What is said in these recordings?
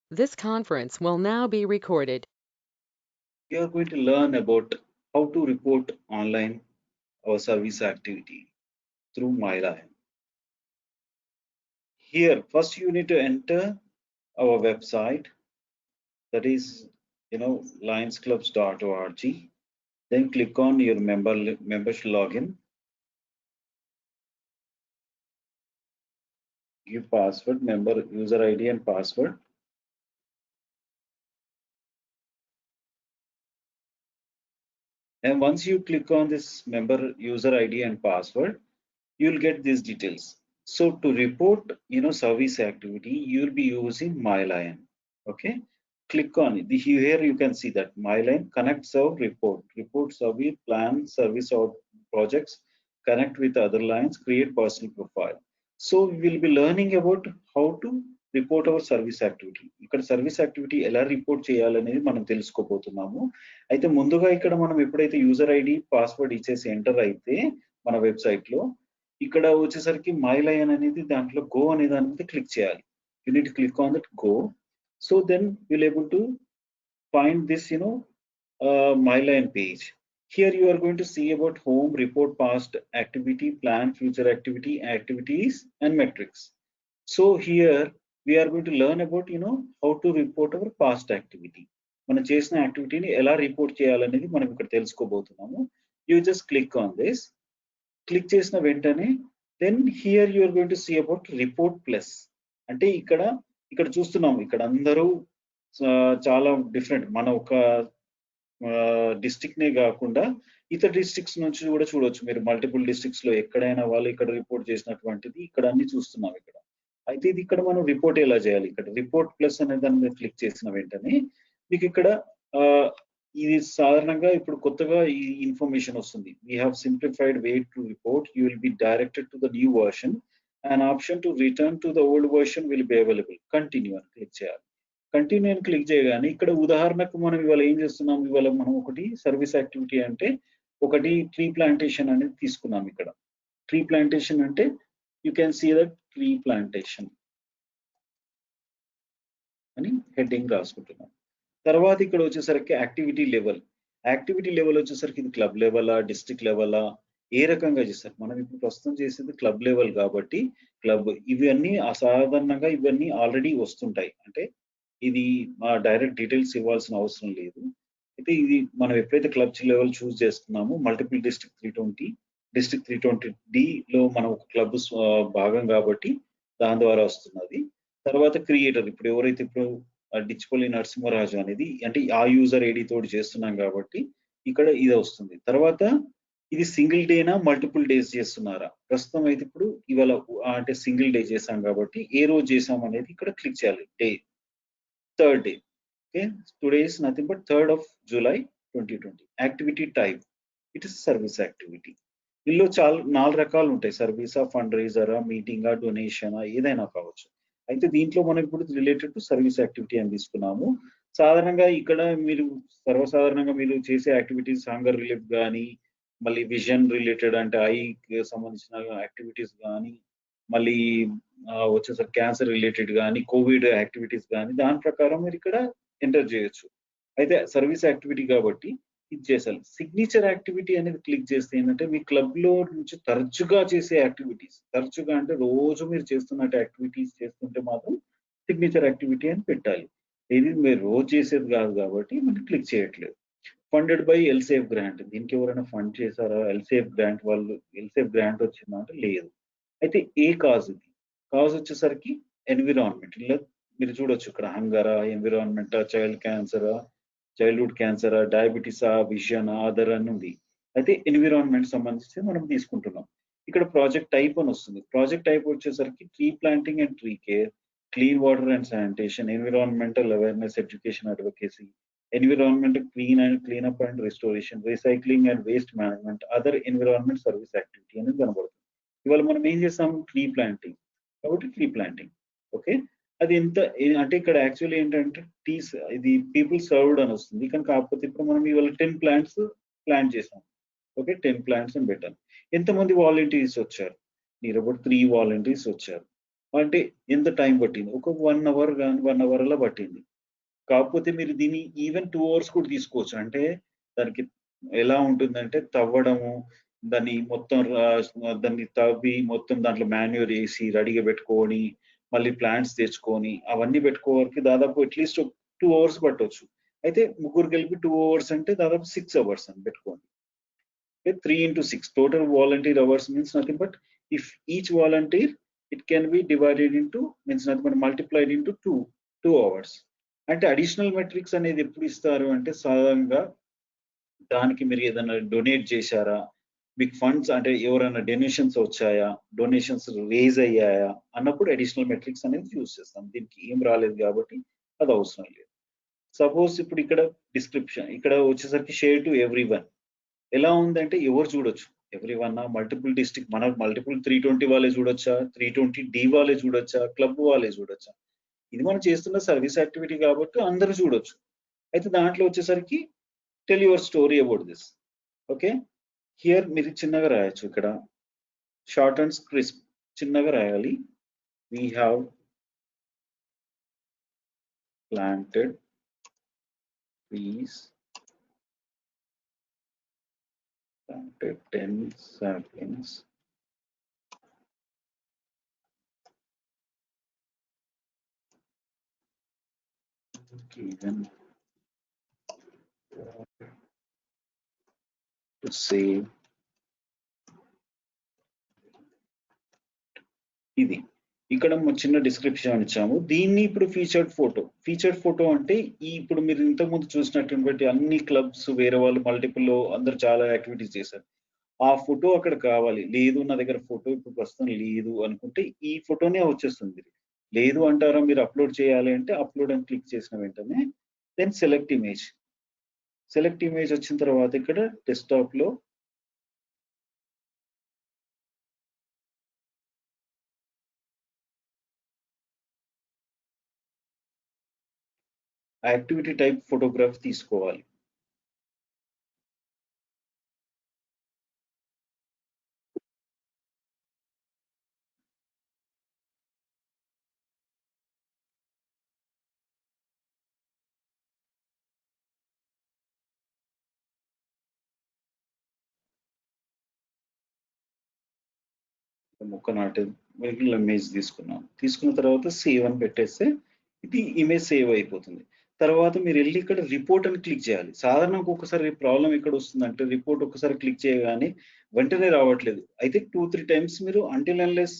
This conference will now be recorded. We are going to learn about how to report online our service activity through MyLion. Here, first you need to enter our website, that is, lionsclubs.org. Then click on your membership login, give password, member user ID and password. And once you click on this member user ID and password, you'll get these details. So to report, service activity, you'll be using MyLion. Okay, click on it. Here you can see that MyLion connect, serve, report, survey, plan, service or projects, connect with other lines, create personal profile. So we will be learning about how to report our service activity. ఇక్కడ service activity ఎలా report చేయాలనేది మనం తెలుసుకోబోతున్నాము. అయితే ముందుగా ఇక్కడ మనం ఎప్పుడైతే యూజర్ ఐడి పాస్వర్డ్ ఇచ్చేసి ఎంటర్ అయితే మన వెబ్సైట్ లో ఇక్కడ వచ్చేసరికి MyLion అనేది దాంట్లో గో అనే దాని మీద క్లిక్ చేయాలి. You need click on that go. So then will able to find this MyLion page. Here you are going to see about home, report past activity, plan future activity, activities and metrics. So here we are going to learn about how to report our past activity. మనం చేసిన యాక్టివిటీని ఎలా report చేయాలనేది మనం ఇక్కడ తెలుసుకోబోతున్నాము. You just click on this. Click చేసిన వెంటనే then here you are going to see about report plus. అంటే ఇక్కడ చూస్తున్నాము, ఇక్కడ అందరూ చాలా డిఫరెంట్. మన ఒక డిస్ట్రిక్ట్ నే కాకుండా ఇతర డిస్ట్రిక్ట్స్ నుంచి కూడా చూడొచ్చు. మీరు మల్టిపుల్ డిస్ట్రిక్ట్స్ లో ఎక్కడైనా వాళ్ళు ఇక్కడ రిపోర్ట్ చేసినటువంటిది ఇక్కడ అన్ని చూస్తున్నాం ఇక్కడ. అయితే ఇది ఇక్కడ మనం రిపోర్ట్ ఎలా చేయాలి? ఇక్కడ రిపోర్ట్ ప్లస్ అనే దాని మీద క్లిక్ చేసిన వెంటనే మీకు ఇక్కడ ఇది సాధారణంగా ఇప్పుడు కొత్తగా ఈ ఇన్ఫర్మేషన్ వస్తుంది. We have simplified way to report, you will be directed to the new version and option to return to the old version will be available. Continue అని క్లిక్ చేయాలి. కంటిన్యూ అని క్లిక్ చేయగానే ఇక్కడ ఉదాహరణకు మనం ఇవాళ ఏం చేస్తున్నాం, ఇవాళ మనం ఒకటి సర్వీస్ యాక్టివిటీ అంటే ఒకటి ట్రీ ప్లాంటేషన్ అనేది తీసుకున్నాం. ఇక్కడ ట్రీ ప్లాంటేషన్ అంటే you can see that tree plantation అని హెడ్డింగ్ రాసుకుంటున్నాం. తర్వాత ఇక్కడ వచ్చేసరికి యాక్టివిటీ లెవెల్ వచ్చేసరికి ఇది క్లబ్ లెవెలా, డిస్ట్రిక్ట్ లెవెలా, ఏ రకంగా చేస్తారు? మనం ఇప్పుడు ప్రస్తుతం చేసేది క్లబ్ లెవెల్ కాబట్టి క్లబ్ ఇవన్నీ అసాధారణంగా ఇవన్నీ ఆల్రెడీ వస్తుంటాయి. అంటే ఇది డైరెక్ట్ డీటెయిల్స్ ఇవ్వాల్సిన అవసరం లేదు. అయితే ఇది మనం ఎప్పుడైతే క్లబ్ లెవెల్ చూస్ చేస్తున్నామో మల్టిపుల్ డిస్ట్రిక్ట్ 320 డిస్ట్రిక్ట్ 320D లో మనం ఒక క్లబ్ భాగం కాబట్టి దాని ద్వారా వస్తున్నది. తర్వాత క్రియేటర్, ఇప్పుడు ఎవరైతే ఇప్పుడు డిచ్పల్లి నరసింహరాజు అనేది అంటే ఆ యూజర్ ఐడి తోటి చేస్తున్నాం కాబట్టి ఇక్కడ ఇది వస్తుంది. తర్వాత ఇది సింగిల్ డేనా మల్టిపుల్ డేస్ చేస్తున్నారా? ప్రస్తుతం అయితే ఇప్పుడు ఇవాళ అంటే సింగిల్ డే చేసాం కాబట్టి ఏ రోజు చేసాం అనేది ఇక్కడ క్లిక్ చేయాలి. Day, third day. Okay, today is nothing but 3rd of July 2020. Activity type it is service activity. ఇందులో చాలా 4 రకాలు ఉంటాయి. సర్వీసా, ఫండ్ రైజరా, మీటింగా, డొనేషనా, ఏదైనా కావచ్చు. అయితే దీంట్లో మనం ఇప్పుడు రిలేటెడ్ టు సర్వీస్ యాక్టివిటీ అని తీసుకున్నాము. సాధారణంగా ఇక్కడ మీరు సర్వసాధారణంగా మీరు చేసే యాక్టివిటీస్ హంగర్ రిలీఫ్ కానీ, మళ్ళీ విజన్ రిలేటెడ్ అంటే ఐకి సంబంధించిన యాక్టివిటీస్ కానీ, మళ్ళీ వచ్చేసరికి క్యాన్సర్ రిలేటెడ్ కానీ, కోవిడ్ యాక్టివిటీస్ కానీ, దాని ప్రకారం మీరు ఇక్కడ ఎంటర్ చేయొచ్చు. అయితే సర్వీస్ యాక్టివిటీ కాబట్టి ఇది చేసాలి. సిగ్నేచర్ యాక్టివిటీ అనేది క్లిక్ చేస్తే ఏంటంటే మీ క్లబ్ లో నుంచి తరచుగా చేసే యాక్టివిటీస్, తరచుగా అంటే రోజు మీరు చేస్తున్న యాక్టివిటీస్ చేస్తుంటే మాత్రం సిగ్నేచర్ యాక్టివిటీ అని పెట్టాలి. ఇది మీరు రోజు చేసేది కాదు కాబట్టి మనం క్లిక్ చేయట్లేదు. ఫండెడ్ బై ఎల్సేఫ్ గ్రాంట్, దీనికి ఎవరైనా ఫండ్ చేశారా? ఎల్సేఫ్ గ్రాంట్ వాళ్ళు ఎల్సేఫ్ గ్రాంట్ వచ్చిందా అంటే లేదు. అయితే ఏ కాజ్ ఇది? కాజ్ వచ్చేసరికి ఎన్విరాన్మెంట్. ఇలా మీరు చూడొచ్చు ఇక్కడ హంగరా, ఎన్విరాన్మెంట్, చైల్డ్ క్యాన్సరా, చైల్డ్హుడ్ క్యాన్సరా, డయాబెటీసా, విజన్, ఆదర్ అని ఉంది. అయితే ఎన్విరాన్మెంట్ సంబంధించి మనం తీసుకుంటున్నాం. ఇక్కడ ప్రాజెక్ట్ టైప్ అని వస్తుంది. ప్రాజెక్ట్ టైప్ వచ్చేసరికి tree planting and tree care, clean water and sanitation, environmental awareness, education advocacy, environment cleanup and restoration, recycling and waste management, other environment service activity అనేది కనబడుతుంది. ఇవాళ మనం ఏం చేస్తాం? ట్రీ ప్లాంటింగ్ కాబట్టి ట్రీ ప్లాంటింగ్. ఓకే, అది ఎంత అంటే ఇక్కడ యాక్చువల్లీ ఏంటంటే టీస్ ఇది పీపుల్ సర్వ్డ్ అని వస్తుంది. కానీ కాకపోతే ఇప్పుడు మనం ఇవాళ 10 ప్లాంట్స్ ప్లాంట్ చేసాం. ఓకే, 10 ప్లాంట్స్ అని పెట్టాను. ఎంతమంది వాలంటీర్స్ వచ్చారు? మీరు అబౌట్ 3 వాలంటీర్స్ వచ్చారు. అంటే ఎంత టైం పట్టింది? ఒక 1 అవర్ గాని 1 అవర్‌లో పట్టింది. కాకపోతే మీరు దీన్ని ఈవెన్ 2 అవర్స్ కూడా తీసుకోవచ్చు. అంటే దానికి ఎలా ఉంటుందంటే తవ్వడము, దాన్ని మొత్తం దాన్ని తవ్వి మొత్తం దాంట్లో మాన్యూర్ ఏసి రెడీగా పెట్టుకొని, మళ్ళీ ప్లాంట్స్ తెచ్చుకొని, అవన్నీ పెట్టుకోవడానికి దాదాపు అట్‌లీస్ట్ 2 అవర్స్ పట్టొచ్చు. అయితే ముగ్గురు కలిపి 2 అవర్స్ అంటే దాదాపు 6 అవర్స్ అని పెట్టుకోండి. Okay, 3 into 6 total volunteer hours means nothing but if each volunteer it can be divided into means nothing but multiplied into 2 hours. అంటే అడిషనల్ మెట్రిక్స్ అనేది ఎప్పుడు ఇస్తారు అంటే సాధారణంగా దానికి మీరు ఏదైనా డొనేట్ చేశారా? మీకు ఫండ్స్ అంటే ఎవరైనా డొనేషన్స్ వచ్చాయా? డొనేషన్స్ రైజ్ అయ్యాయా? అన్నప్పుడు అడిషనల్ మెట్రిక్స్ అనేది యూజ్ చేస్తాం. దీనికి ఏం రాలేదు కాబట్టి అది అవసరం లేదు. సపోజ్ ఇప్పుడు ఇక్కడ డిస్క్రిప్షన్ ఇక్కడ వచ్చేసరికి షేర్ టు ఎవ్రీవన్. ఎలా ఉందంటే ఎవరు చూడొచ్చు. ఎవ్రీవన్నా మల్టిపుల్ డిస్ట్రిక్ట్ మన మల్టిపుల్ 320 వాళ్ళే చూడొచ్చా? 320 డి వాళ్ళే చూడొచ్చా? క్లబ్ వాళ్ళే చూడొచ్చా? ఇది మనం చేస్తున్న సర్వీస్ యాక్టివిటీ కాబట్టి అందరూ చూడొచ్చు. అయితే దాంట్లో వచ్చేసరికి tell your story about this. Okay. Here మీరు చిన్నగా రాయొచ్చు ఇక్కడ. షార్ట్ అండ్ క్రిస్ప్ చిన్నగా రాయాలి. We have planted trees, planted 10 saplings given to save ఇది. ఇక్కడ చిన్న డిస్క్రిప్షన్ ఇచ్చాము. దీన్ని ఇప్పుడు ఫీచర్డ్ ఫోటో. ఫీచర్డ్ ఫోటో అంటే ఇప్పుడు మీరు ఇంతకుముందు చూసినటువంటి అన్ని క్లబ్స్ వేరే వాళ్ళు మల్టిపుల్‌లో అందరూ చాలా యాక్టివిటీస్ చేశారు. ఆ ఫోటో అక్కడ కావాలి. లేదు నా దగ్గర ఫోటో ఇప్పుడు ప్రస్తుతం లేదు అనుకుంటే ఈ ఫోటోనే వచ్చేస్తుంది. లేదు అంటారా మీరు అప్‌లోడ్ చేయాలి అంటే అప్‌లోడ్ అని క్లిక్ చేసిన వెంటనే then select image. Select image వచ్చిన తర్వాత ఇక్కడ డెస్క్‌టాప్‌లో యాక్టివిటీ టైప్ ఫోటోగ్రాఫ్ తీసుకోవాలి. మొక్క నాటే మిగిలిన ఇమేజ్ తీసుకున్నాం. తీసుకున్న తర్వాత సేవ్ అని పెట్టేస్తే ఇది ఇమేజ్ సేవ్ అయిపోతుంది. తర్వాత మీరెళ్లి ఇక్కడ రిపోర్ట్ అని క్లిక్ చేయాలి. సాధారణంగా ఒక్కొక్కసారి ప్రాబ్లమ్ ఎక్కడొస్తుందంటే రిపోర్ట్ ఒక్కసారి క్లిక్ చేయగానే వెంటనే రావట్లేదు. అయితే 2, 3 టైమ్స్ మీరు అంటిల్ అన్‌లెస్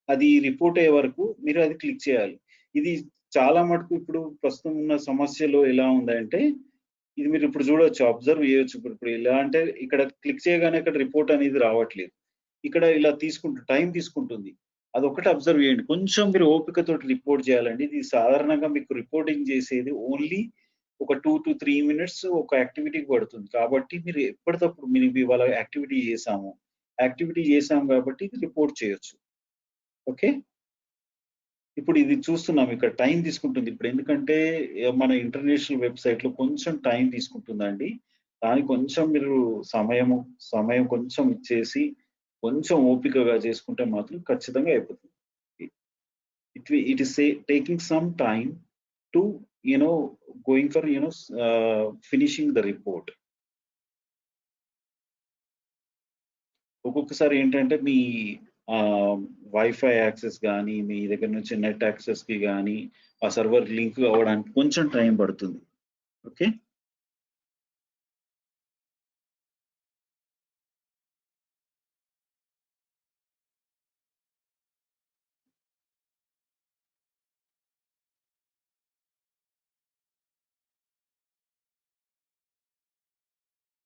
అది రిపోర్ట్ అయ్యే వరకు మీరు అది క్లిక్ చేయాలి. ఇది చాలా మటుకు ఇప్పుడు ప్రస్తుతం ఉన్న సమస్యలో ఎలా ఉందంటే ఇది మీరు ఇప్పుడు చూడొచ్చు. అబ్జర్వ్ చేయొచ్చు. ఇప్పుడు ఎలా అంటే ఇక్కడ క్లిక్ చేయగానే ఇక్కడ రిపోర్ట్ అనేది రావట్లేదు. ఇక్కడ ఇలా టైం తీసుకుంటుంది. అదొక్కటి అబ్జర్వ్ చేయండి. కొంచెం మీరు ఓపికతోటి రిపోర్ట్ చేయాలండి. ఇది సాధారణంగా మీకు రిపోర్టింగ్ చేసేది ఓన్లీ ఒక 2-3 మినిట్స్ ఒక యాక్టివిటీకి పడుతుంది. కాబట్టి మీరు ఎప్పటికప్పుడు మీరు ఇవాళ యాక్టివిటీ చేసాం కాబట్టి ఇది రిపోర్ట్ చేయొచ్చు. ఓకే. ఇప్పుడు ఇది చూస్తున్నాం ఇక్కడ టైం తీసుకుంటుంది. ఇప్పుడు ఎందుకంటే మన ఇంటర్నేషనల్ వెబ్‌సైట్‌లో కొంచెం టైం తీసుకుంటుందండి. దానికి కొంచెం మీరు సమయం కొంచెం ఇచ్చేసి, కొంచెం ఓపికగా చేసుకుంటే మాత్రం ఖచ్చితంగా అయిపోతుంది. It is taking some time to you know going for finishing the report. ఒక్కొక్కసారి ఏంటంటే మీ వైఫై యాక్సెస్ గానీ, మీ దగ్గర నుంచి నెట్ యాక్సెస్‌కి గానీ, ఆ సర్వర్ లింక్ అవ్వడానికి కొంచెం టైం పడుతుంది. ఓకే.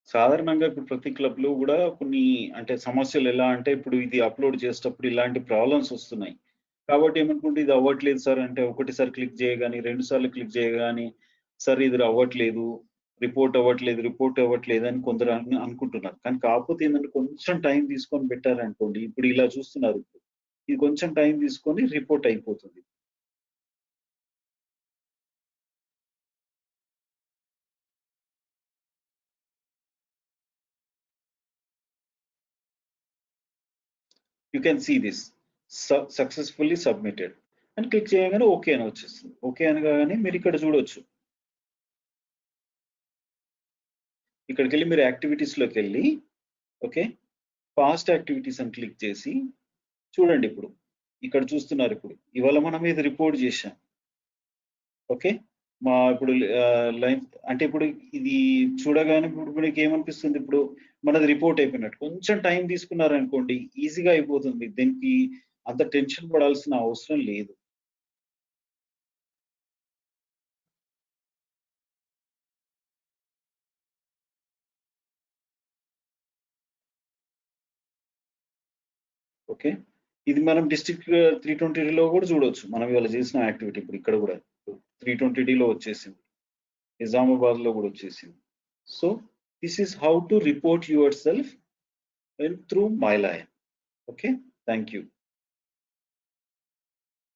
సాధారణంగా ఇప్పుడు ప్రతి క్లబ్‌లో గూడా కొన్ని అంటే సమస్యలు ఎలా అంటే ఇప్పుడు ఇది అప్‌లోడ్ చేసేటప్పుడు ఇలాంటి ప్రాబ్లమ్స్ వస్తున్నాయి. కాబట్టి ఏమనుకుంటే ఇది అవ్వట్లేదు సార్ అంటే ఒకటిసారి క్లిక్ చేయగానే, 2 సార్లు క్లిక్ చేయగానే సార్ ఇది అవ్వట్లేదు, రిపోర్ట్ అవ్వట్లేదు అని కొందరు అనుకుంటున్నారు. కానీ కాకపోతే ఏందంటే కొంచెం టైం తీసుకొని పెట్టారనుకోండి, ఇప్పుడు ఇలా చూస్తున్నారు. ఇది కొంచెం టైం తీసుకొని రిపోర్ట్ అయిపోతుంది. You can see this. Successfully submitted అని క్లిక్ చేయగానే ఓకే అని వచ్చేస్తుంది. ఓకే అనగానే మీరు ఇక్కడ చూడొచ్చు. ఇక్కడికి వెళ్ళి మీరు యాక్టివిటీస్లోకి వెళ్ళి ఓకే పాస్ట్ యాక్టివిటీస్ అని క్లిక్ చేసి చూడండి. ఇప్పుడు ఇక్కడ చూస్తున్నారు. ఇప్పుడు ఇవాళ మనం ఇది రిపోర్ట్ చేశాం. ఓకే ఇప్పుడు లైన్ అంటే ఇప్పుడు ఇది చూడగానే ఇప్పుడు మీకు ఏమనిపిస్తుంది? ఇప్పుడు మనది రిపోర్ట్ అయిపోయినట్టు. కొంచెం టైం తీసుకున్నారనుకోండి ఈజీగా అయిపోతుంది. దీనికి అంత టెన్షన్ పడాల్సిన అవసరం లేదు. ఓకే ఇది మనం డిస్ట్రిక్ట్ 320లో కూడా చూడొచ్చు. మనం ఇవాళ చేసిన యాక్టివిటీ ఇప్పుడు ఇక్కడ కూడా 320లో వచ్చేసింది. నిజామాబాద్లో కూడా వచ్చేసింది. So this is how to report yourself through మైలాయన్. Okay thank you.